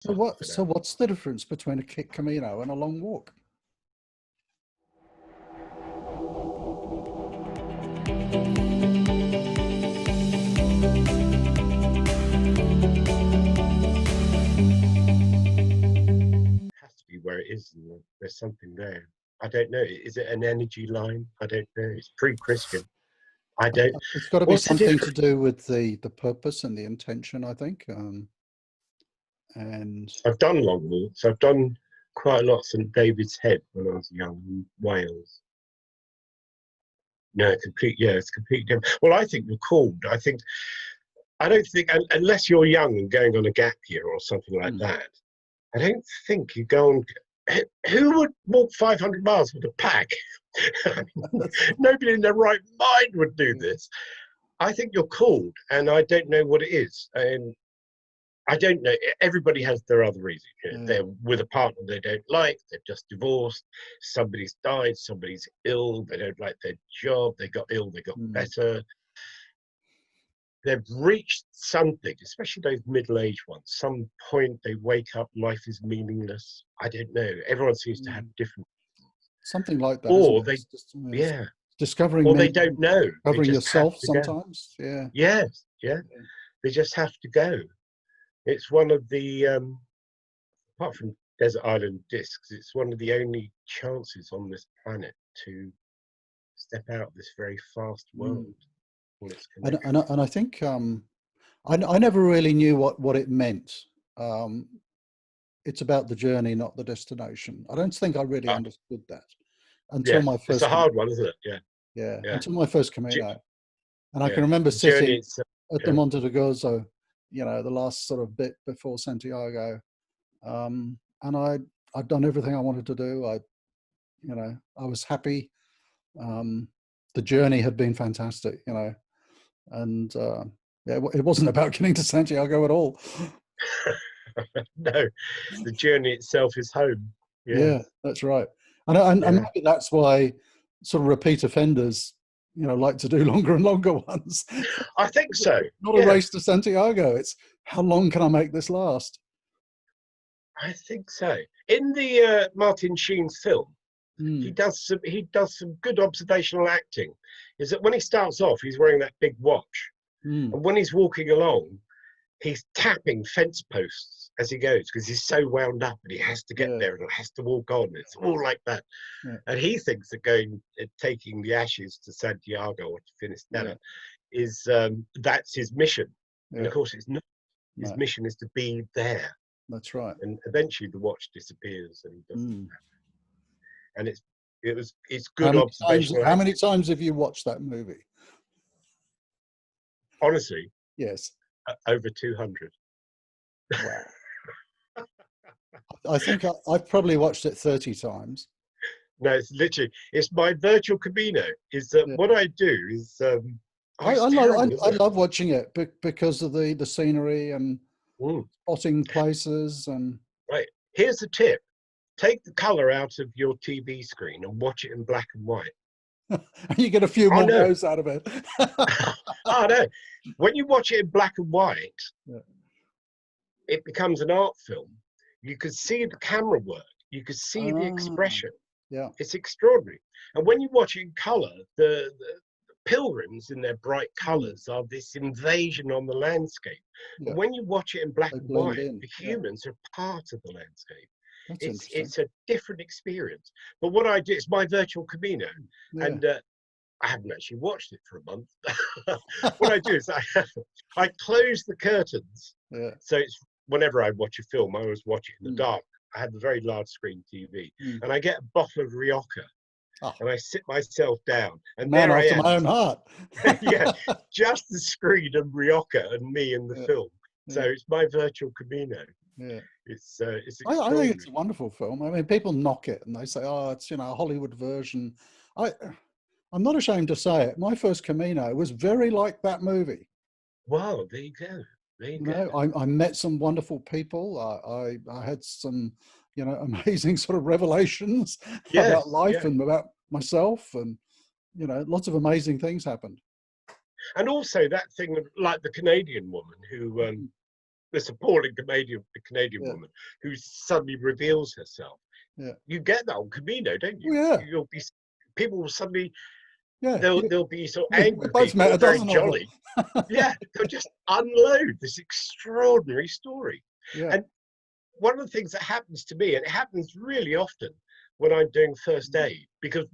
So what? for So now. what's the difference between a Camino and a long walk? It has to be where it is, and there's something there. I don't know. Is it an energy line? I don't know. It's pre-Christian. I don't. It's got to be What's the something to difference? do with the purpose and the intention, I think. And I've done long walks. I've done quite a lot of St David's Head when I was young in Wales. No, it's completely different. Well, I think you're called. I don't think, unless you're young and going on a gap year or something like that, I don't think you go on. Who would walk 500 miles with a pack? Nobody in their right mind would do this. I think you're called, and I don't know what it is. And I don't know. Everybody has their other reason. They're with a partner they don't like. They're just divorced. Somebody's died. Somebody's ill. They don't like their job. They got ill. They got better. They've reached something, especially those middle-aged ones. Some point they wake up, life is meaningless. I don't know. Everyone seems to have different. Something like that. Or Isn't it? they, Discovering or they meaning, don't know. They discovering just have yourself to go. sometimes. Yeah. Yes, yeah. They just have to go. It's one of the, apart from Desert Island Discs, it's one of the only chances on this planet to step out of this very fast world. And I think I never really knew what it meant. It's about the journey, not the destination. I don't think I really understood that until my first. It's a hard one, isn't it? Yeah. Until my first Camino, and I can the remember sitting at the yeah. Monte de Gozo, the last sort of bit before Santiago, and I'd done everything I wanted to do. I was happy. The journey had been fantastic, and it wasn't about getting to Santiago at all. No, the journey itself is home. Yeah, that's right. And maybe that's why sort of repeat offenders, like to do longer and longer ones. I think so. Not a race to Santiago. It's how long can I make this last? I think so. In the Martin Sheen's film, he does some good observational acting. Is that when he starts off, he's wearing that big watch, and when he's walking along, he's tapping fence posts as he goes because he's so wound up and he has to get there and has to walk on. It's all like that. And he thinks that taking the ashes to Santiago or to Finisterre is that's his mission. And of course it's not. His mission is to be there. That's right. And eventually the watch disappears and he doesn't and it's good observational. How many times have you watched that movie? Honestly, yes. Over 200. Wow. I think I've probably watched it 30 times. No, it's my virtual Camino. Is that what I do is I love watching it because of the scenery and spotting places and. Right. Here's a tip. Take the color out of your TV screen and watch it in black and white. You get a few more goes out of it. Oh no. When you watch it in black and white, it becomes an art film. You could see the camera work. You could see the expression. Yeah. It's extraordinary. And when you watch it in color, the pilgrims in their bright colors are this invasion on the landscape. But when you watch it in black and white, the humans are part of the landscape. It's a different experience. But what I do, it's my virtual Camino. And I haven't actually watched it for a month. What I do is I close the curtains. So it's whenever I watch a film, I always watch it in the dark. I have a very large screen TV, and I get a bottle of Rioja, and I sit myself down, and man there I after am. my own heart. Yeah, just the screen and Rioja and me in the film. So it's my virtual Camino. Yeah, it's I think it's a wonderful film. I mean, people knock it and they say, "Oh, it's a Hollywood version." I'm not ashamed to say it. My first Camino was very like that movie. Wow, there you go. There you go. I met some wonderful people. I had some, amazing sort of revelations about life and about myself, and lots of amazing things happened. And also that thing, like the Canadian woman who this appalling Canadian Yeah. woman who suddenly reveals herself. Yeah. You get that on Camino, don't Oh, you? yeah. You'll be people will suddenly Yeah. there'll be sort of We angry both people met or a very dozen of them. jolly. Yeah, they'll just unload this extraordinary story. Yeah. And one of the things that happens to me, and it happens really often when I'm doing first aid, because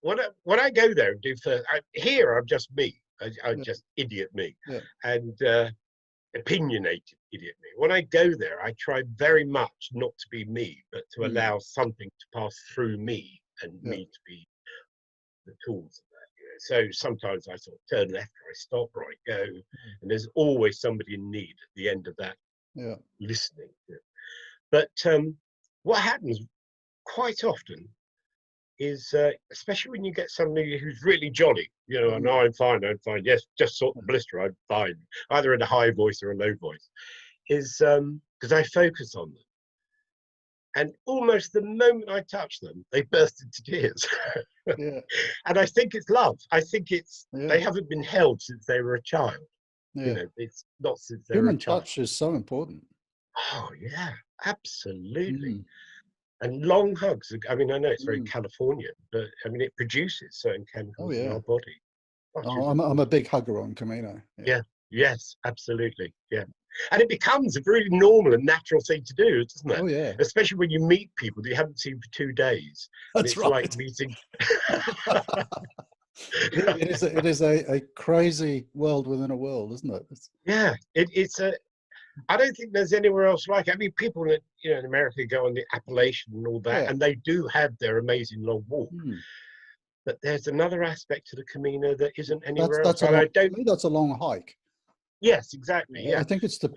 when I go there and do first, here I'm just me. I'm Yeah. just idiot me, Yeah. and opinionated idiot me. When I go there, I try very much not to be me, but to allow something to pass through me and Yeah. me to be the tools of that. So sometimes I sort of turn left or I stop or I go, and there's always somebody in need at the end of that Yeah. listening. But what happens quite often is, especially when you get somebody who's really jolly, no, I'm fine, yes, just sort the blister, I'm fine, either in a high voice or a low voice, is because I focus on them. And almost the moment I touch them, they burst into tears. Yeah. And I think it's love. I think it's, Yeah. they haven't been held since they were a child. Yeah. It's not since they were a Human child. touch is so important. Oh, yeah, absolutely. Mm. And long hugs. I mean, I know it's very Mm. Californian, but I mean, it produces certain Oh, chemicals in yeah. our body. Oh, I'm a big hugger on Camino. Yeah. Yeah. Yes, absolutely. Yeah. And it becomes a very normal and natural thing to do, doesn't it? Oh, yeah. Especially when you meet people that you haven't seen for 2 days. And That's it's like right. meeting. It is a crazy world within a world, isn't it? Yeah. It's a. I don't think there's anywhere else like it. I mean, people that in America go on the Appalachian and all that, Yeah. and they do have their amazing long walk. Mm. But there's another aspect to the Camino that isn't anywhere else. That's a And long, I don't. to me, that's a long hike. Yes, exactly. I Yeah. think it's the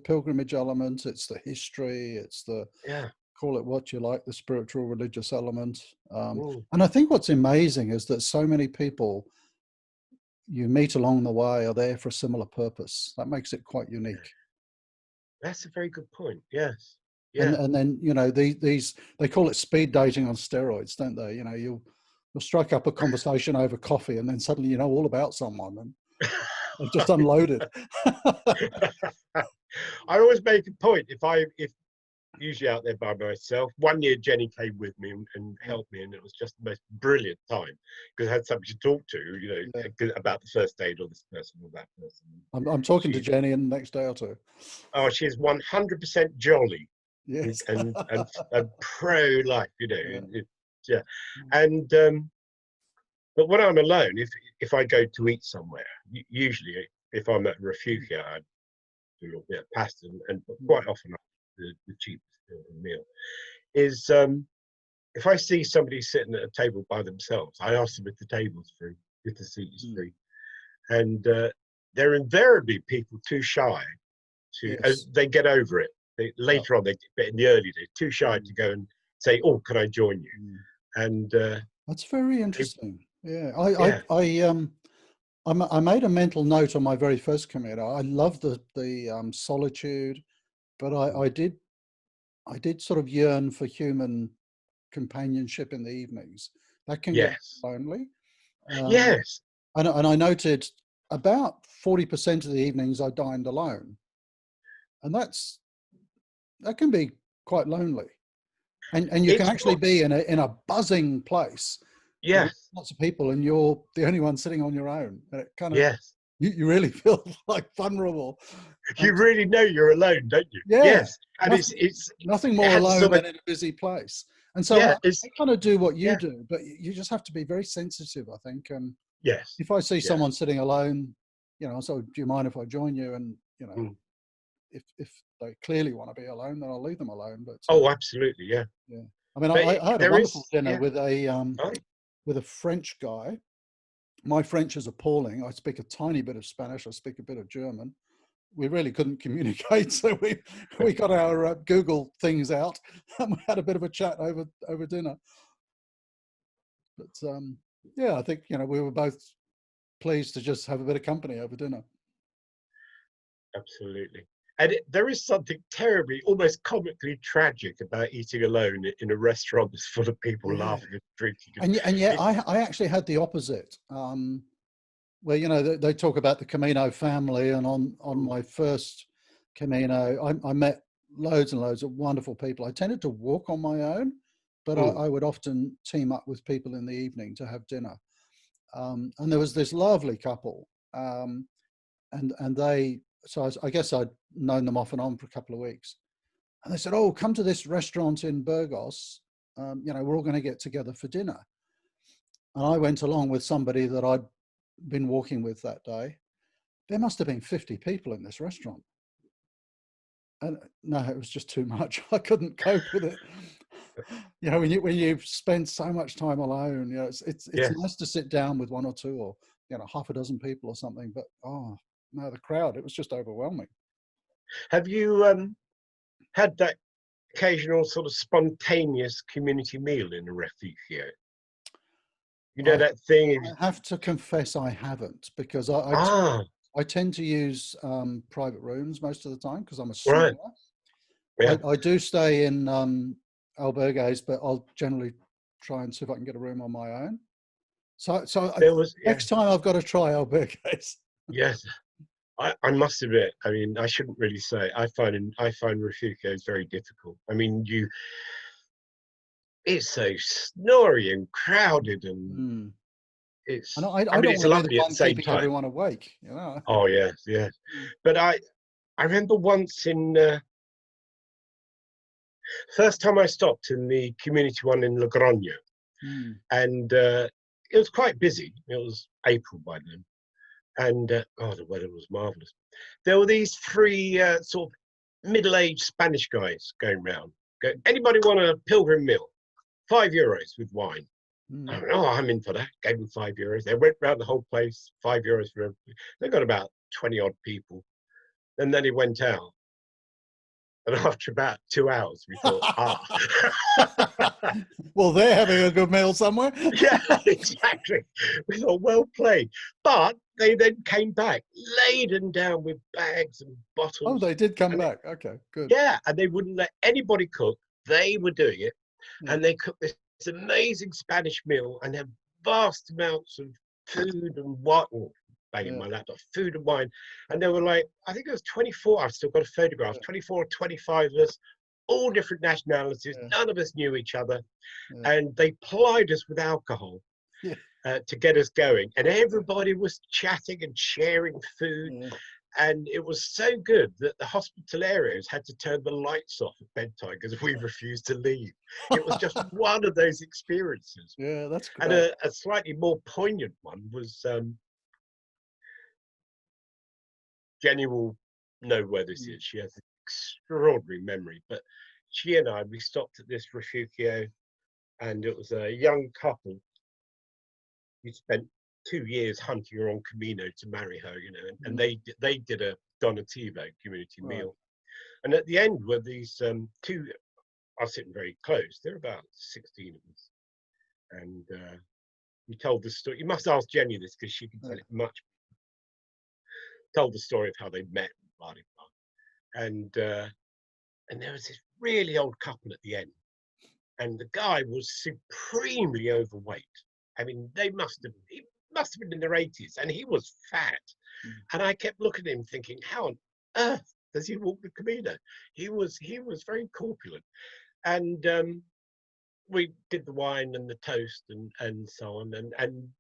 pilgrimage element, it's the history, it's the, Yeah. call it what you like, the spiritual religious element. Mm. And I think what's amazing is that so many people you meet along the way are there for a similar purpose. That makes it quite unique. That's a very good point. Yes. And Yeah. then these they call it speed dating on steroids, don't they? You'll strike up a conversation over coffee, and then suddenly you know all about someone, and they've just unloaded. I always make a point if usually out there by myself. One year Jenny came with me and helped me, and it was just the most brilliant time because I had somebody to talk to, Yeah. about the first aid or this person or that person. I'm talking to Jenny in the next day or two. Oh, she's 100% jolly Yes. and pro life, Yeah. yeah. And but when I'm alone, if I go to eat somewhere, usually if I'm at Refugia, I do a little bit of pasta, and quite often the cheapest meal is if I see somebody sitting at a table by themselves, I ask them if the table's free, if the seat is free, and they're invariably people too shy to. Yes. They get over it. Later on, but in the early days, too shy to go and say, "Oh, can I join you?" And That's very interesting. Yeah. yeah, I made a mental note on my very first Camino. I love the solitude, but I did sort of yearn for human companionship in the evenings. That can get yes, lonely. yes, And I noted about 40% of the evenings I dined alone, and that can be quite lonely. And you can it's actually what. be in a buzzing place with Yes, lots of people, and you're the only one sitting on your own, and it kind of yes. you really feel like vulnerable. You And really know you're alone, don't you? yeah, Yes, and nothing, nothing it more has a alone sort of than in a busy place. And so yeah, I kind of do what you yeah, do, but you just have to be very sensitive, I think. yes, If I see yes. someone sitting alone, so do you mind if I join you? And Mm. if they clearly want to be alone, then I'll leave them alone. But Oh, absolutely, yeah. yeah, I mean, But I had a there wonderful is, dinner yeah. with Oh, a French guy. My French is appalling. I speak a tiny bit of Spanish. I speak a bit of German. We really couldn't communicate, so we got our Google things out and we had a bit of a chat over dinner. But yeah, I think we were both pleased to just have a bit of company over dinner. absolutely. And there is something terribly, almost comically tragic about eating alone in a restaurant that's full of people Yeah, laughing and drinking. and yet It, I actually had the opposite. Well, you know, they talk about the Camino family, and on my first Camino, I met loads and loads of wonderful people. I tended to walk on my own, but Mm. I would often team up with people in the evening to have dinner. And there was this lovely couple, and they, so I guess I'd known them off and on for a couple of weeks, and they said, "Oh, come to this restaurant in Burgos. You know, we're all going to get together for dinner." And I went along with somebody that I'd been walking with that day. There must have been 50 people in this restaurant. And no, it was just too much. I couldn't cope with it. You know, when you spend so much time alone, you know, it's Yes. nice to sit down with one or two, or you know, half a dozen people or something. But oh no, the crowd, it was just overwhelming. Have you had that occasional sort of spontaneous community meal in a refugio? You know I that thing? I have to confess I haven't, because Ah, I tend to use private rooms most of the time because I'm a right. smoker. Yeah. I do stay in albergues, but I'll generally try and see if I can get a room on my own. There was, yeah, Next time I've got to try albergues. yes. I must admit, I mean, I shouldn't really say. I find refugios very difficult. I mean, it's so snory and crowded, and Mm. And it's. I I mean, don't it's want to be the lovely at the one same keeping time. everyone awake, you know. Oh yes, yes. Mm. But I remember once in first time I stopped in the community one in Logroño, Mm. and it was quite busy. It was April by then, and oh, the weather was marvelous. There were these three sort of middle-aged Spanish guys going round. Go, anybody want a pilgrim meal? €5 with wine. I Mm. went, oh, I'm in for that. Gave them €5. They went round the whole place, €5 for everybody. They got about 20 odd people. And then he went out. And after about 2 hours, we thought, ah. Well, they're having a good meal somewhere. Yeah, exactly. We thought, well played. But they then came back laden down with bags and Oh, bottles. they did come And back. Okay, good. yeah, and they wouldn't let anybody cook. They were doing it. Yeah. And they cooked this amazing Spanish meal and had vast amounts of food and what, banging Yeah. my laptop, food and wine. And they were like, I think it was 24, I've still got a photograph, Yeah. 24 or 25 of us, all different nationalities. Yeah. None of us knew each other. Yeah. And they plied us with alcohol Yeah. to get us going. And everybody was chatting and sharing food. Yeah. And it was so good that the hospitalarios had to turn the lights off at bedtime because we refused to leave. It was just one of those experiences. Yeah, that's And great. a slightly more poignant one was Jenny will know where this Mm. is. She has an extraordinary memory. But she and I, we stopped at this refugio, and it was a young couple. We spent 2 years hunting her on Camino to marry her, you know, and Mm. they did a donativo community Right. meal. And at the end were these two are sitting very close. They're about 16 of us. And we told the story. You must ask Jenny this because she can tell Yeah. it much. Told the story of how they met, blah, blah, blah. And there was this really old couple at the end. And the guy was supremely overweight. I mean, he must have been in their 80s, and he was fat. Mm. And I kept looking at him thinking, how on earth does he walk the Camino? He was very corpulent. And we did the wine and the toast and so on. And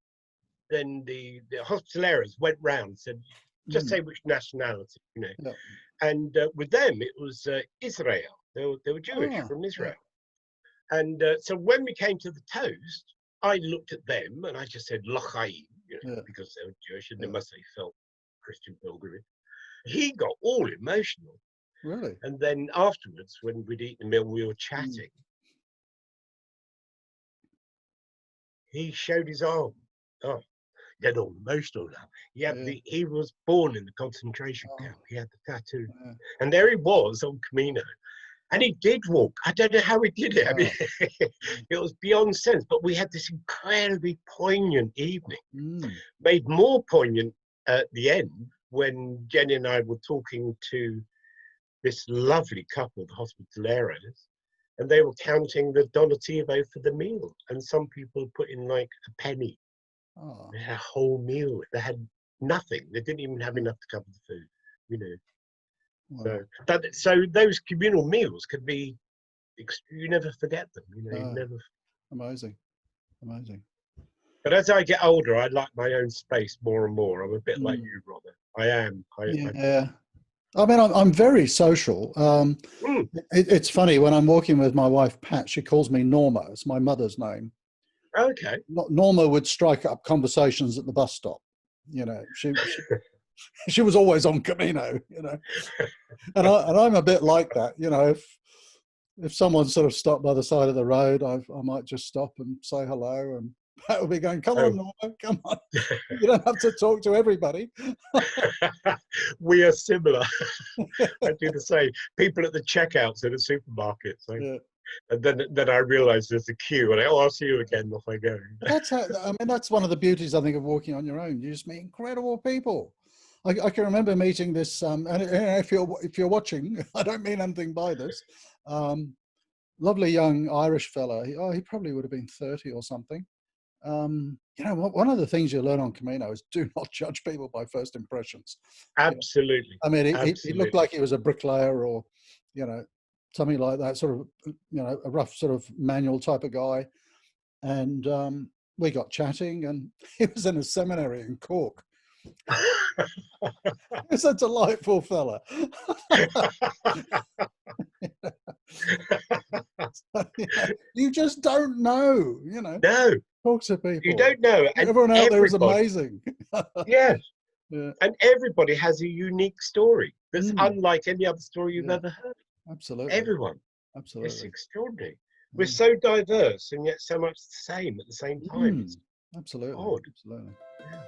then the hospitalarians went round and said, just Mm. say which nationality, you know. Yeah. And with them, it was Israel. They were Jewish Oh, from yeah. Israel. And so when we came to the toast, I looked at them and I just said, L'chaim, you know, Yeah. because they were Jewish and they Yeah. must have felt Christian pilgrimage. He got all emotional. Really? And then afterwards, when we'd eaten the meal, we were Mm. chatting. He showed his arm. Oh, get all emotional now. Yeah. He was born in the concentration Oh, camp. He had the tattoo. yeah. And there he was on Camino. And he did walk. I don't know how he did it. I mean, Wow. it was beyond sense. But we had this incredibly poignant evening, Mm. made more poignant at the end when Jenny and I were talking to this lovely couple, the hospitaleros, and they were counting the donativo for the meal. And some people put in like a penny. Oh, They had a whole meal. They had nothing. They didn't even have enough to cover the food. You know. wow. So those communal meals could be. You never forget them. You know. You No, never. amazing, amazing. But as I get older, I like my own space more and more. I'm a bit like Mm. you, Robert. I am. Yeah. I mean, I'm very social. Mm, It's funny when I'm walking with my wife, Pat, she calls me Norma. It's my mother's name. okay. Norma would strike up conversations at the bus stop. You know, she was always on Camino, you know, and I'm a bit like that. You know, if someone sort of stopped by the side of the road, I might just stop and say hello, and Pat would be going, "Come Oh. on, Norma, come on. You don't have to talk to everybody." We are similar. I do the same. People at the checkouts in a supermarket. So, Yeah. and then I realise there's a queue, and I'll see you again. Off I go. But that's how, I mean, that's one of the beauties, I think, of walking on your own. You just meet incredible people. I can remember meeting this, and if you're watching, I don't mean anything by this. Um, Lovely young Irish fella. He probably would have been 30 or something. You know, one of the things you learn on Camino is do not judge people by first impressions. You know, Absolutely, I mean, he looked absolutely. like he was a bricklayer or, you know, something like that, sort of, you know, a rough sort of manual type of guy. And we got chatting, and he was in a seminary in Cork. He's a delightful fella. You know, you just don't know, you know. No, Talk to you people. don't know, and Everyone out there is everybody. amazing. Yes, Yeah. and everybody has a unique story that's Mm, unlike any other story you've yeah, ever heard. absolutely. Everyone. It's Absolutely. extraordinary. We're Yeah. so diverse and yet so much the same at the same time. Mm, It's absolutely. odd. Absolutely. Yeah.